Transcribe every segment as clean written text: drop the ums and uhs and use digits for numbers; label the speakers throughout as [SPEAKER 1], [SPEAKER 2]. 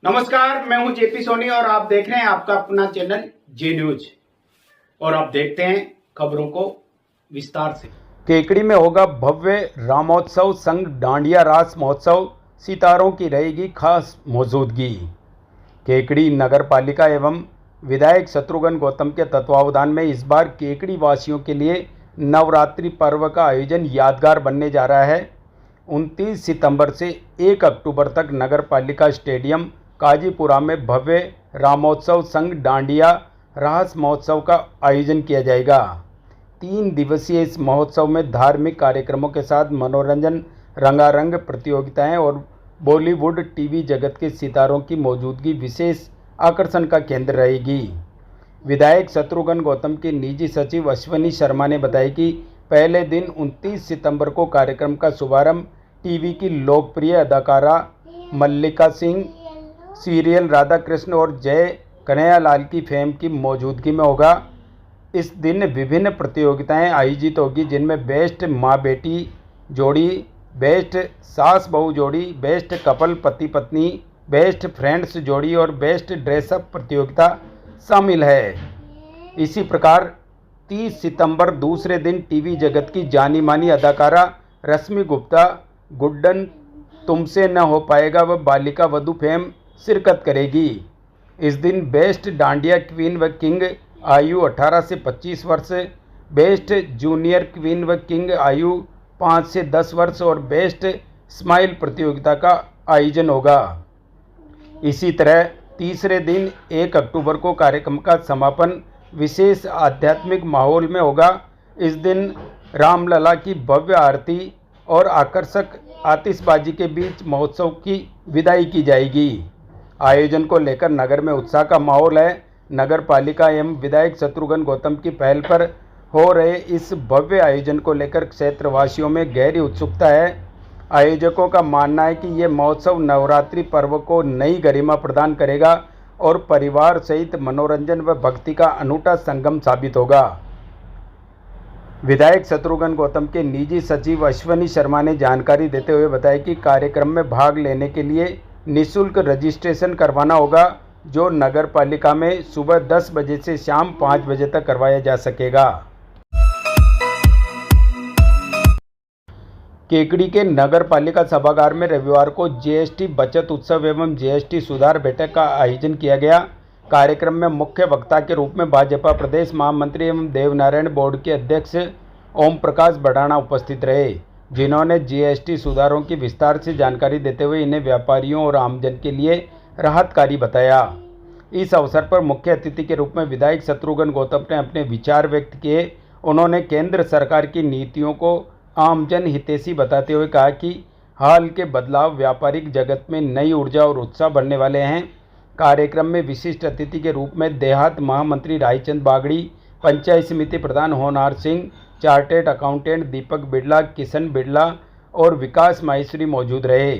[SPEAKER 1] नमस्कार, मैं हूं जेपी सोनी और आप देख रहे हैं आपका अपना चैनल जे न्यूज। और आप देखते हैं खबरों को विस्तार से। केकड़ी में होगा भव्य रामोत्सव संग डांडिया रास महोत्सव, सितारों की रहेगी खास मौजूदगी। केकड़ी नगर पालिका एवं विधायक शत्रुघ्न गौतम के तत्वावधान में इस बार केकड़ी वासियों के लिए नवरात्रि पर्व का आयोजन यादगार बनने जा रहा है। 29 सितंबर से 1 अक्टूबर तक नगर पालिका स्टेडियम काजीपुरा में भव्य रामोत्सव संग डांडिया रास महोत्सव का आयोजन किया जाएगा। 3 दिवसीय इस महोत्सव में धार्मिक कार्यक्रमों के साथ मनोरंजन, रंगारंग प्रतियोगिताएं और बॉलीवुड टीवी जगत के सितारों की मौजूदगी विशेष आकर्षण का केंद्र रहेगी। विधायक शत्रुघ्न गौतम की निजी सचिव अश्विनी शर्मा ने बताया कि पहले दिन 29 सितंबर को कार्यक्रम का शुभारंभ टीवी की लोकप्रिय अदाकारा मल्लिका सिंह, सीरियल राधा कृष्ण और जय कन्हैयालाल की फेम की मौजूदगी में होगा। इस दिन विभिन्न प्रतियोगिताएं आयोजित होगी, जिनमें बेस्ट माँ बेटी जोड़ी, बेस्ट सास बहू जोड़ी, बेस्ट कपल पति पत्नी, बेस्ट फ्रेंड्स जोड़ी और बेस्ट ड्रेसअप प्रतियोगिता शामिल है। इसी प्रकार 30 सितंबर दूसरे दिन टीवी जगत की जानी मानी अदाकारा रश्मि गुप्ता गुड्डन तुमसे न हो पाएगा व बालिका वधू फेम शिरकत करेगी। इस दिन बेस्ट डांडिया क्वीन व किंग आयु 18 से 25 वर्ष, बेस्ट जूनियर क्वीन व किंग आयु 5 से 10 वर्ष और बेस्ट स्माइल प्रतियोगिता का आयोजन होगा। इसी तरह तीसरे दिन 1 अक्टूबर को कार्यक्रम का समापन विशेष आध्यात्मिक माहौल में होगा। इस दिन रामलला की भव्य आरती और आकर्षक आतिशबाजी के बीच महोत्सव की विदाई की जाएगी। आयोजन को लेकर नगर में उत्साह का माहौल है। नगर पालिका एवं विधायक शत्रुघ्न गौतम की पहल पर हो रहे इस भव्य आयोजन को लेकर क्षेत्रवासियों में गहरी उत्सुकता है। आयोजकों का मानना है कि ये महोत्सव नवरात्रि पर्व को नई गरिमा प्रदान करेगा और परिवार सहित मनोरंजन व भक्ति का अनूठा संगम साबित होगा। विधायक शत्रुघ्न गौतम के निजी सचिव अश्विनी शर्मा ने जानकारी देते हुए बताया कि कार्यक्रम में भाग लेने के लिए निःशुल्क रजिस्ट्रेशन करवाना होगा, जो नगर पालिका में सुबह 10 बजे से शाम 5 बजे तक करवाया जा सकेगा। केकड़ी के नगर पालिका सभागार में रविवार को जीएसटी बचत उत्सव एवं जीएसटी सुधार बैठक का आयोजन किया गया। कार्यक्रम में मुख्य वक्ता के रूप में भाजपा प्रदेश महामंत्री एवं देवनारायण बोर्ड के अध्यक्ष ओम प्रकाश बड़ाना उपस्थित रहे, जिन्होंने जीएसटी सुधारों की विस्तार से जानकारी देते हुए इन्हें व्यापारियों और आमजन के लिए राहतकारी बताया। इस अवसर पर मुख्य अतिथि के रूप में विधायक शत्रुघ्न गौतम ने अपने विचार व्यक्त किए। उन्होंने केंद्र सरकार की नीतियों को आमजन हितैषी बताते हुए कहा कि हाल के बदलाव व्यापारिक जगत में नई ऊर्जा और उत्साह भरने वाले हैं। कार्यक्रम में विशिष्ट अतिथि के रूप में देहात महामंत्री रायचंद बागड़ी, पंचायत समिति प्रधान होनार सिंह, चार्टेड अकाउंटेंट दीपक बिड़ला, किशन बिड़ला और विकास माहेश्वरी मौजूद रहे।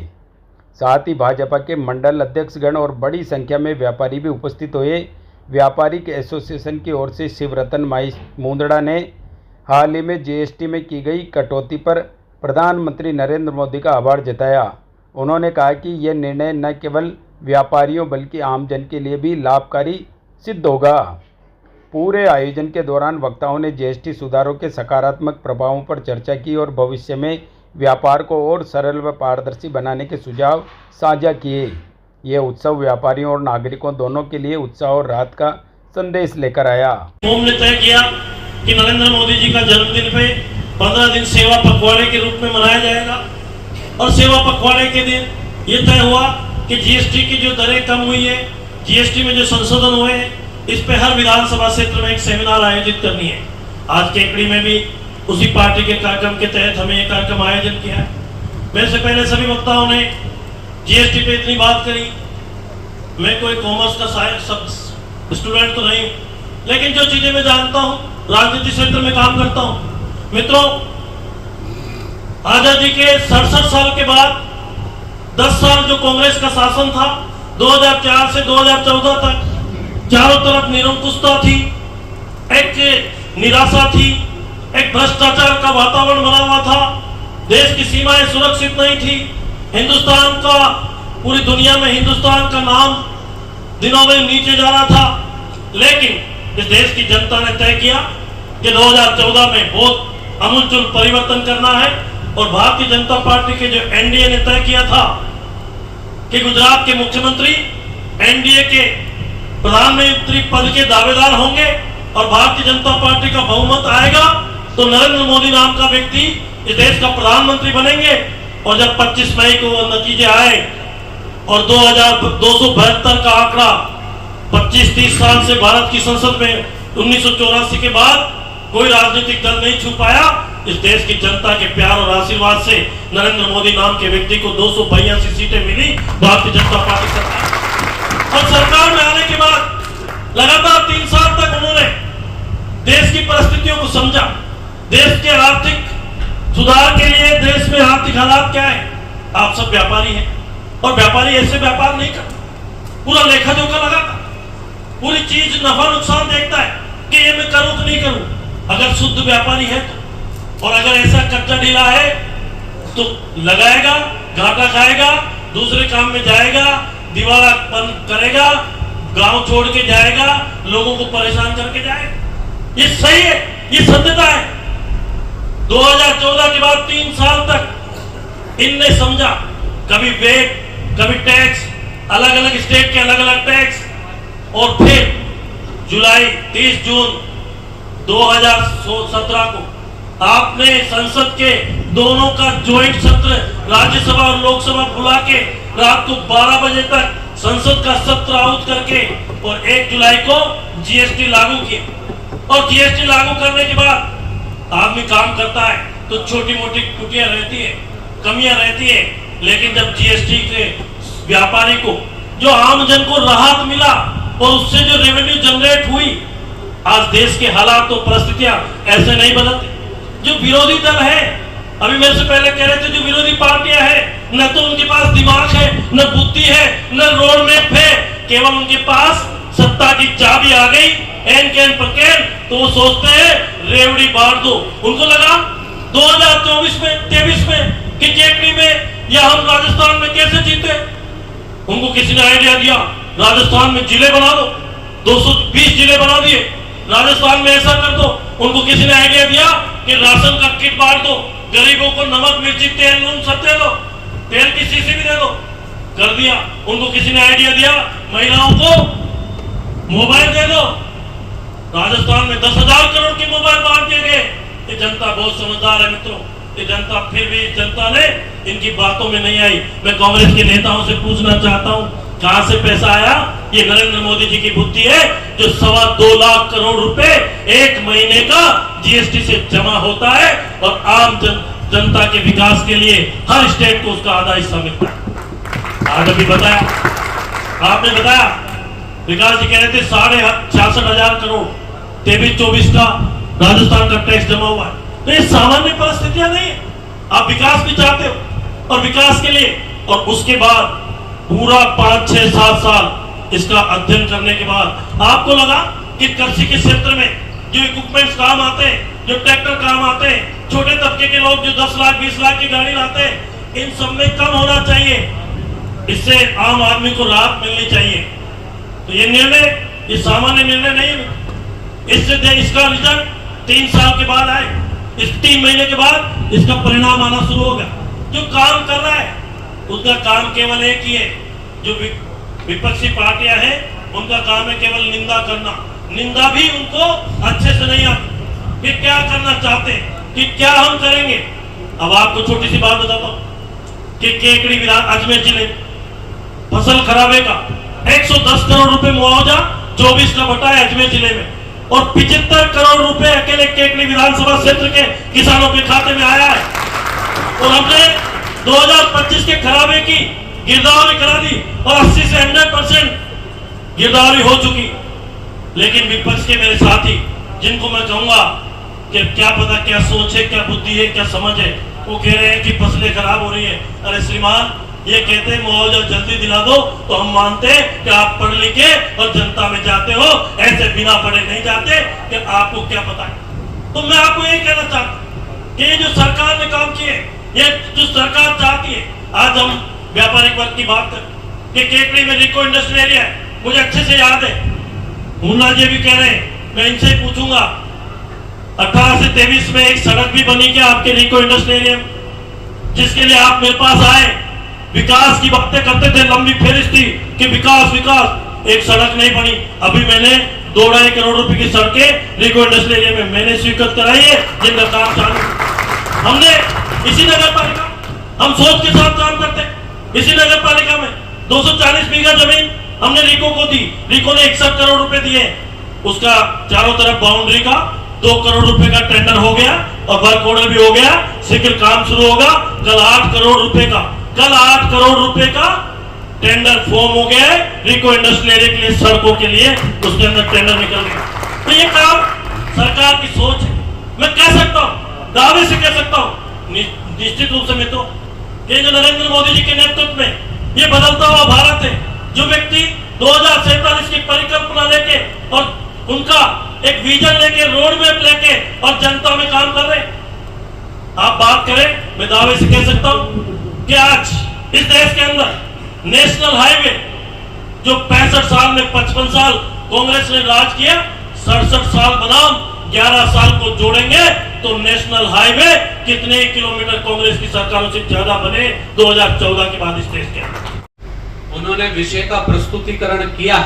[SPEAKER 1] साथ ही भाजपा के मंडल अध्यक्षगण और बड़ी संख्या में व्यापारी भी उपस्थित हुए। व्यापारिक एसोसिएशन की ओर से शिवरतन मुंदड़ा ने हाल ही में जीएसटी में की गई कटौती पर प्रधानमंत्री नरेंद्र मोदी का आभार जताया। उन्होंने कहा कि यह निर्णय न केवल व्यापारियों बल्कि आमजन के लिए भी लाभकारी सिद्ध होगा। पूरे आयोजन के दौरान वक्ताओं ने जीएसटी सुधारों के सकारात्मक प्रभावों पर चर्चा की और भविष्य में व्यापार को और सरल व पारदर्शी बनाने के सुझाव साझा किए। ये उत्सव व्यापारियों और नागरिकों दोनों के लिए उत्साह और राहत का संदेश लेकर आया।
[SPEAKER 2] हमने तय किया कि नरेंद्र मोदी जी का जन्मदिन पे 15 दिन सेवा पखवाड़े के रूप में मनाया जाएगा और सेवा पखवाड़े के दिन ये तय हुआ कि जीएसटी की जो दरें कम हुई है, जीएसटी में जो संशोधन हुए हैं, इस पे हर विधानसभा क्षेत्र में एक सेमिनार आयोजित करनी है। आज केकड़ी में भी उसी पार्टी के कार्यक्रम के तहत हमें ये कार्यक्रम आयोजन किया है। मेरे से पहले सभी वक्ताओं ने जीएसटी पे इतनी बात करी। मैं कोई कॉमर्स का सब स्टूडेंट तो नहीं, लेकिन जो चीजें मैं जानता हूँ, राजनीति क्षेत्र में काम करता हूँ। मित्रों, आजादी के 67 साल के बाद 10 साल जो कांग्रेस का शासन था, 2004 से 2014 तक चारों तरफ निरंकुशता थी, एक निराशा थी, एक भ्रष्टाचार का वातावरण बना हुआ था, देश की सीमाएं सुरक्षित नहीं थी, हिंदुस्तान का पूरी दुनिया में हिंदुस्तान का नाम दिनों में नीचे जा रहा था, लेकिन इस देश की जनता ने तय किया कि 2014 में बहुत आमूलचूल परिवर्तन करना है। और भारतीय जनता पार्टी के जो एनडीए ने तय किया था कि गुजरात के मुख्यमंत्री एनडीए के प्रधानमंत्री पद के दावेदार होंगे और भारतीय जनता पार्टी का बहुमत आएगा तो नरेंद्र मोदी नाम का व्यक्ति इस देश का प्रधानमंत्री बनेंगे। और जब 25 मई को नतीजे आए और 2272 का आंकड़ा 25-30 साल से भारत की संसद में 1984 के बाद कोई राजनीतिक दल नहीं छू पाया, इस देश की जनता के प्यार और आशीर्वाद से नरेंद्र मोदी नाम के व्यक्ति को 282 सीटें मिली भारतीय जनता पार्टी सरकार। और सरकार में आने के बाद लगातार 3 साल तक उन्होंने देश की परिस्थितियों को समझा, देश के आर्थिक सुधार के लिए देश में आर्थिक हालात क्या है। आप सब व्यापारी हैं और व्यापारी ऐसे व्यापार नहीं करता, पूरा लेखा जोखा लगाता, पूरी चीज नफा नुकसान देखता है कि ये मैं करूं कि नहीं करूं। अगर शुद्ध व्यापारी है तो, और अगर ऐसा कच्चा ढीला है तो लगाएगा, घाटा खाएगा, दूसरे काम में जाएगा, दीवारा बंद करेगा, गांव छोड़ के जाएगा, लोगों को परेशान करके जाएगा। ये सही है, ये सत्यता है। 2014 के बाद 3 साल तक इनने समझा, कभी वेट, कभी टैक्स, अलग अलग स्टेट के अलग अलग टैक्स। और फिर जुलाई 30 जून 2017 को आपने संसद के दोनों का ज्वाइंट सत्र राज्यसभा और लोकसभा बुला के रात को 12 बजे तक संसद का सत्र आहूत करके और 1 जुलाई को जीएसटी लागू किया। और जीएसटी लागू करने के बाद आदमी काम करता है तो छोटी मोटी त्रुटियां रहती है, कमियां रहती है, लेकिन जब जीएसटी के व्यापारी को, जो आम जन को राहत मिला और उससे जो रेवेन्यू जनरेट हुई, आज देश के हालात तो परिस्थितियां ऐसे नहीं बदलती। जो विरोधी दल है, अभी मेरे से पहले कह रहे थे, जो विरोधी पार्टियां हैं, न तो उनके पास दिमाग है, न बुद्धि है, न रोड मैप है, केवल उनके पास सत्ता की चाबी आ गई एन कैन पकेन, तो वो सोचते हैं रेवड़ी बांट दो। उनको लगा 2024 में 23 में कि केकड़ी में या हम राजस्थान में कैसे जीते। उनको किसी ने आइडिया दिया राजस्थान में जिले बना दो, 220 जिले बना दिए, राजस्थान में ऐसा कर दो। उनको किसी ने आइडिया दिया कि राशन का किट बांट दो, गरीबों को नमक मिर्ची तेल नून सब दे दो, तेल की शीशी भी दे दो, कर दिया। उनको किसी ने आइडिया दिया महिलाओं को मोबाइल दे दो, राजस्थान में 10,000 करोड़ की मोबाइल बांट दिए गए। ये जनता बहुत समझदार है मित्रों, ये जनता फिर भी जनता ने इनकी बातों में नहीं आई। मैं कांग्रेस के नेताओं से पूछना चाहता हूं, कहां से पैसा आया? ये नरेंद्र मोदी जी की बुद्धि है, जो 2.25 लाख करोड़ रुपए 1 महीने का जीएसटी से जमा होता है और आम जनता के विकास के लिए हर स्टेट को उसका आधा हिस्सा मिलता है। आज अभी बताया, आपने बताया, विकास जी कह रहे थे 66,000 करोड़ 23-24 का राजस्थान का टैक्स जमा हुआ है। तो ये सामान्य परिस्थितियां नहीं है। आप विकास भी चाहते हो और विकास के लिए, और उसके बाद पूरा 5, 6, 7 साल इसका अध्ययन करने के बाद आपको लगा कि कृषि के क्षेत्र में जो इक्विपमेंट्स काम आते हैं, जो ट्रैक्टर काम आते हैं, छोटे तबके के लोग जो 10 लाख 20 लाख की गाड़ी लाते हैं, इन सब में कम होना चाहिए। इससे आम आदमी को राहत मिलनी चाहिए। तो ये निर्णय, ये सामान्य निर्णय नहीं है। इससे इसका रिजल्ट 3 साल के बाद आए, इस 3 महीने के बाद इसका परिणाम आना शुरू होगा। जो काम कर रहा है उसका काम केवल एक ही है, जो विपक्षी पार्टियां हैं उनका काम है केवल निंदा करना। निंदा भी उनको अच्छे से नहीं आती कि क्या करना चाहते हैं, कि क्या हम करेंगे। अब आपको छोटी सी बात बताता हूं कि केकड़ी विधान अजमेर जिले फसल खराबे का 110 करोड़ रुपए मुआवजा 24 का बटा है अजमेर जिले में, और 75 करोड़ रुपए अकेले केकड़ी विधानसभा क्षेत्र के किसानों के खाते में आया है। और हमने 2025 के खराबे की गिरदावरी करा दी और 80 से 100% गिरदावरी हो चुकी। लेकिन विपक्ष के मेरे साथी, जिनको मैं कहूंगा कि क्या पता क्या सोच है, क्या बुद्धि है, क्या समझ है, वो कह रहे हैं कि फसलें खराब हो रही है। अरे श्रीमान, ये कहते हैं मुआवजा जल्दी दिला दो, तो हम मानते हैं कि आप पढ़ लिखे और जनता में जाते हो, ऐसे बिना पढ़े नहीं जाते कि आपको क्या पता है। तो मैं आपको यही कहना चाहता हूं कि ये जो सरकार ने काम किए, ये जो सरकार चाहती है, आज हम व्यापारिक वर्ग की बात करें, कि केकड़ी में रिको इंडस्ट्रियल एरिया है, मुझे अच्छे से याद है। मुन्ना जी भी कह रहे हैं, मैं इनसे ही पूछूंगा 18 से 23 में एक सड़क भी बनी क्या आपके रिको इंडस्ट्रियल एरिया में, जिसके लिए आप मेरे पास आए, विकास की बातें करते थे, लंबी फेरिस्त थी कि विकास विकास, एक सड़क नहीं बनी। अभी मैंने 2.5 करोड़ रुपए की सड़कें रिको इंडस्ट्रियल एरिया में मैंने स्वीकृत कराई है, जिनका काम चालू। हमने इसी नगर पालिका, हम सोच के साथ काम करते, इसी नगर पालिका में 240 बीघा जमीन हमने रिको को दी, रिको ने 61 करोड़ रुपए दिए, उसका चारों तरफ बाउंड्री का 2 करोड़ रुपए का टेंडर हो गया और वर्क ऑर्डर भी हो गया, शीघ्र काम शुरू होगा। कल 8 करोड़ रुपए का टेंडर फॉर्म हो गया है रिको इंडस्ट्रियल एरिया के लिए, सड़कों के लिए, उसके अंदर टेंडर निकल गया। तो ये काम सरकार की सोच है। मैं कह सकता हूं, दावे से कह सकता हूं, निश्चित रूप से मैं तो ये जो नरेंद्र मोदी जी के नेतृत्व में ये बदलता हुआ भारत है, जो व्यक्ति 2047 की परिकल्पना लेके और उनका एक विजन लेके, रोड मैप लेके और जनता में काम कर रहे हैं, आप बात करें, मैं दावे से कह सकता हूं कि आज इस देश के अंदर नेशनल हाईवे जो 65 साल में 55 साल कांग्रेस ने राज किया, 67 साल बनाम 11 साल को जोड़ेंगे तो नेशनल हाईवे कितने किलोमीटर कांग्रेस की सरकारों से ज्यादा बने 2014 के बाद इस देश के अंदर।
[SPEAKER 3] उन्होंने विषय का प्रस्तुतिकरण किया,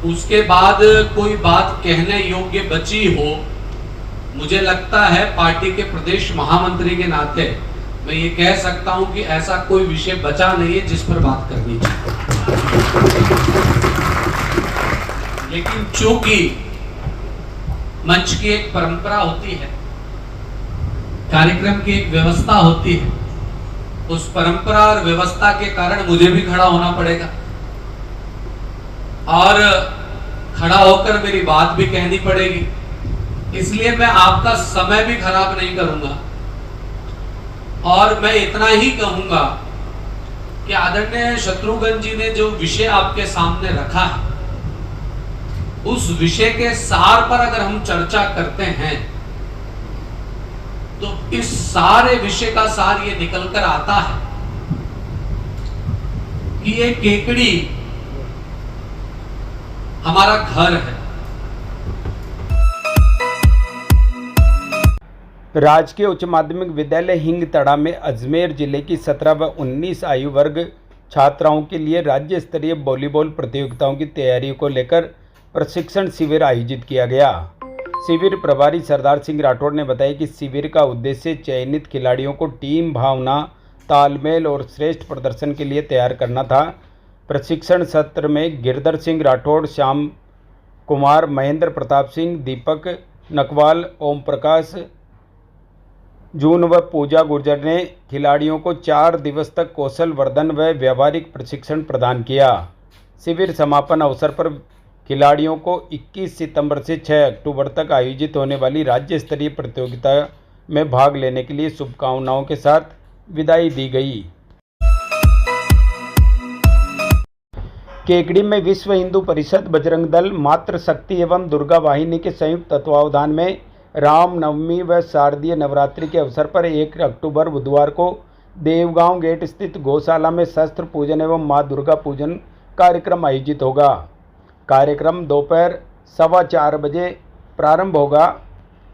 [SPEAKER 3] उसके बाद कोई बात कहने योग्य बची हो, मुझे लगता है पार्टी के प्रदेश महामंत्री के नाते मैं ये कह सकता हूं कि ऐसा कोई विषय बचा नहीं है जिस पर बात करनी चाहिए। लेकिन चूंकि मंच की एक परंपरा होती है, कार्यक्रम की एक व्यवस्था होती है, उस परंपरा और व्यवस्था के कारण मुझे भी खड़ा होना पड़ेगा और खड़ा होकर मेरी बात भी कहनी पड़ेगी। इसलिए मैं आपका समय भी खराब नहीं करूंगा और मैं इतना ही कहूंगा कि आदरणीय शत्रुघ्न जी ने जो विषय आपके सामने रखा है, उस विषय के सार पर अगर हम चर्चा करते हैं तो इस सारे विषय का सार ये निकल कर आता है कि ये केकड़ी हमारा घर है।
[SPEAKER 1] राजकीय उच्च माध्यमिक विद्यालय हिंगतड़ा में अजमेर जिले की 17 व 19 आयु वर्ग छात्राओं के लिए राज्य स्तरीय वॉलीबॉल प्रतियोगिताओं की तैयारियों को लेकर प्रशिक्षण शिविर आयोजित किया गया। शिविर प्रभारी सरदार सिंह राठौड़ ने बताया कि शिविर का उद्देश्य चयनित खिलाड़ियों को टीम भावना, तालमेल और श्रेष्ठ प्रदर्शन के लिए तैयार करना था। प्रशिक्षण सत्र में गिरधर सिंह राठौड़, श्याम कुमार, महेंद्र प्रताप सिंह, दीपक नकवाल, ओम प्रकाश जून व पूजा गुर्जर ने खिलाड़ियों को 4 दिवस तक कौशल वर्धन व व्यावहारिक प्रशिक्षण प्रदान किया। शिविर समापन अवसर पर खिलाड़ियों को 21 सितंबर से 6 अक्टूबर तक आयोजित होने वाली राज्य स्तरीय प्रतियोगिता में भाग लेने के लिए शुभकामनाओं के साथ विदाई दी गई। केकड़ी में विश्व हिंदू परिषद, बजरंग दल, मातृशक्ति एवं दुर्गा वाहिनी के संयुक्त तत्वावधान में रामनवमी व शारदीय नवरात्रि के अवसर पर 1 अक्टूबर बुधवार को देवगांव गेट स्थित गौशाला में शस्त्र पूजन एवं मां दुर्गा पूजन कार्यक्रम आयोजित होगा। कार्यक्रम दोपहर 4:15 बजे प्रारंभ होगा।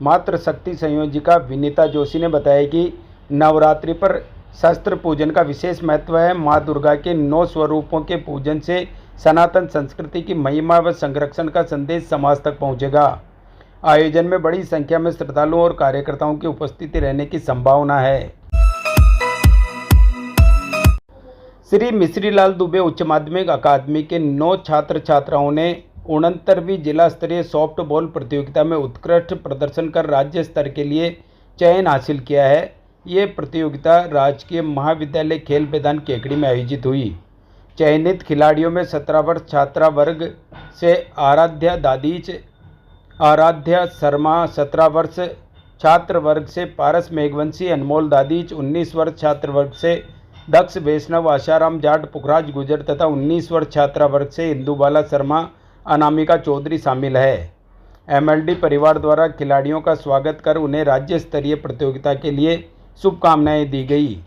[SPEAKER 1] मातृशक्ति संयोजिका विनीता जोशी ने बताया कि नवरात्रि पर शस्त्र पूजन का विशेष महत्व है। मां दुर्गा के 9 स्वरूपों के पूजन से सनातन संस्कृति की महिमा व संरक्षण का संदेश समाज तक पहुंचेगा। आयोजन में बड़ी संख्या में श्रद्धालुओं और कार्यकर्ताओं की उपस्थिति रहने की संभावना है। श्री मिश्रीलाल दुबे उच्च माध्यमिक अकादमी के 9 छात्र छात्राओं ने 69वीं जिला स्तरीय सॉफ्ट बॉल प्रतियोगिता में उत्कृष्ट प्रदर्शन कर राज्य स्तर के लिए चयन हासिल किया है। ये प्रतियोगिता राजकीय महाविद्यालय खेल मैदान केकड़ी में आयोजित हुई। चयनित खिलाड़ियों में 17 वर्ष छात्रा वर्ग से आराध्या शर्मा, 17 वर्ष छात्र वर्ग से पारस मेघवंशी, अनमोल दादीच, 19 वर्ष छात्र वर्ग से दक्ष वैष्णव, आशाराम जाट, पुखराज गुजर तथा 19 वर्ष छात्रा वर्ग से इंदुबाला शर्मा, अनामिका चौधरी शामिल है। एमएलडी परिवार द्वारा खिलाड़ियों का स्वागत कर उन्हें राज्य स्तरीय प्रतियोगिता के लिए शुभकामनाएं दी गई।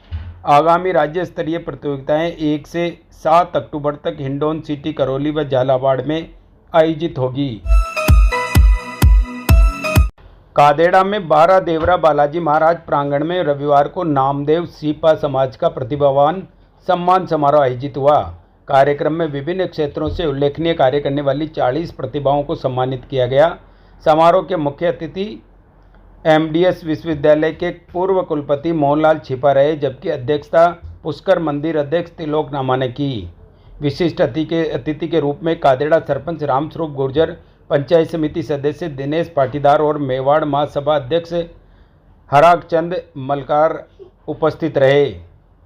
[SPEAKER 1] आगामी राज्य स्तरीय प्रतियोगिताएं 1 से 7 अक्टूबर तक हिंडौन सिटी, करौली व झालावाड़ में आयोजित होगी। कादेड़ा में 12 देवरा बालाजी महाराज प्रांगण में रविवार को नामदेव सीपा समाज का प्रतिभावान सम्मान समारोह आयोजित हुआ। कार्यक्रम में विभिन्न क्षेत्रों से उल्लेखनीय कार्य करने वाली 40 प्रतिभाओं को सम्मानित किया गया। समारोह के मुख्य अतिथि एमडीएस विश्वविद्यालय के पूर्व कुलपति मोहनलाल छिपा रहे, जबकि अध्यक्षता पुष्कर मंदिर अध्यक्ष त्रिलोक नामा ने की। विशिष्ट अतिथि के रूप में कादेड़ा सरपंच रामस्वरूप गुर्जर, पंचायत समिति सदस्य दिनेश पाटीदार और मेवाड़ महासभा अध्यक्ष हरागचंद मलकार उपस्थित रहे।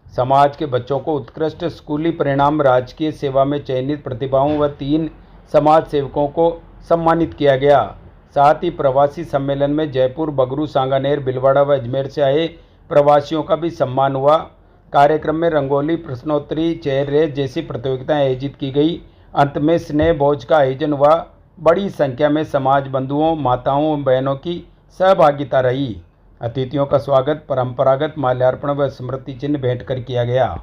[SPEAKER 1] समाज के बच्चों को उत्कृष्ट स्कूली परिणाम, राजकीय सेवा में चयनित प्रतिभाओं व 3 समाज सेवकों को सम्मानित किया गया। साथ ही प्रवासी सम्मेलन में जयपुर, बगरू, सांगानेर, भिलवाड़ा व अजमेर से आए प्रवासियों का भी सम्मान हुआ। कार्यक्रम में रंगोली, प्रश्नोत्तरी, चेयर रेस जैसी प्रतियोगिताएं आयोजित की गई। अंत में स्नेह भोज का आयोजन हुआ। बड़ी संख्या में समाज बंधुओं, माताओं, बहनों की सहभागिता रही। अतिथियों का स्वागत परंपरागत माल्यार्पण व स्मृति चिन्ह भेंट कर किया गया।